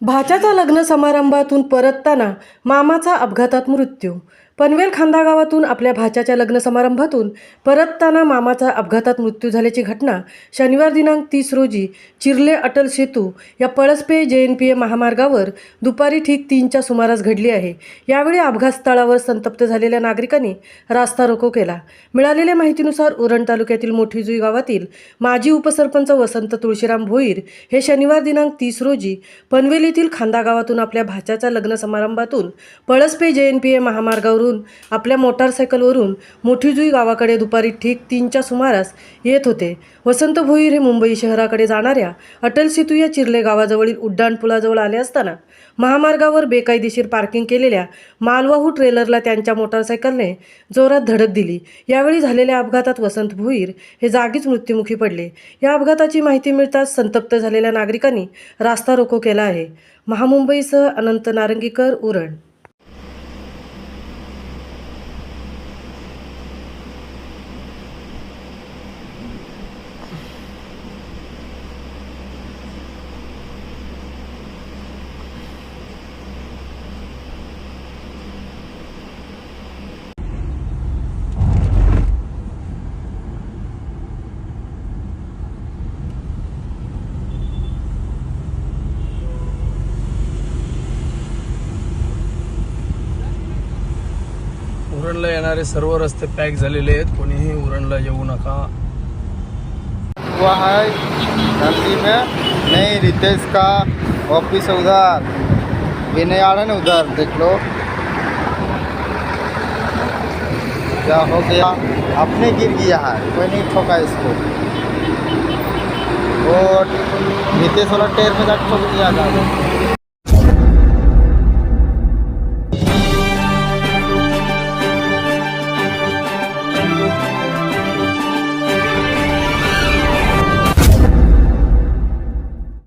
भाच्याचा लग्न समारंभातून परतताना मामाचा अपघातात मृत्यू. पनवेल खांदा गावातून आपल्या भाच्याच्या लग्न समारंभातून परतताना मामाचा अपघातात मृत्यू झाल्याची घटना शनिवार दिनांक 30 रोजी चिर्ले अटल सेतू या पळसपे JNPA महामार्गावर दुपारी ठीक 3च्या सुमारास घडली आहे. यावेळी अपघात स्थळावर संतप्त झालेल्या नागरिकांनी रास्ता रोको केला. मिळालेल्या माहितीनुसार उरण तालुक्यातील मोठीजुई गावातील माजी उपसरपंच वसंत तुळशीराम भोईर हे शनिवार दिनांक 30 रोजी पनवेल येथील खांदा गावातून आपल्या भाच्याच्या लग्न समारंभातून पळसपे JNPA महामार्गावरून आपल्या मोटारसायकलवरून मोठीजुई गावाकडे दुपारी ठीक 3च्या सुमारास येत होते. वसंत भोईर हे मुंबई शहराकडे जाणाऱ्या अटल सेतू या चिर्ले गावाजवळील उड्डाण पुलाजवळ आले असताना महामार्गावर बेकायदेशीर पार्किंग केलेल्या मालवाहू ट्रेलरला त्यांच्या मोटारसायकलने जोरात धडक दिली. यावेळी झालेल्या अपघातात वसंत भोईर हे जागीच मृत्युमुखी पडले. या अपघाताची माहिती मिळताच संतप्त झालेल्या नागरिकांनी रास्ता रोको केला आहे. महामुंबईसह अनंत नारंगीकर, उरण. उरणला येणारे सर्व रस्ते पॅक झालेले आहेत. कोणीही उरणला येऊ नका. हुआ है गलती में नहीं, रितेश का ऑफिस है उधर, ये नहीं आ रहा ना उधर, देख लो क्या हो गया, अपने गिर गया है, कोई नहीं ठोका इसको, वो रितेश वाला टेर में जाकर ठोक दिया था।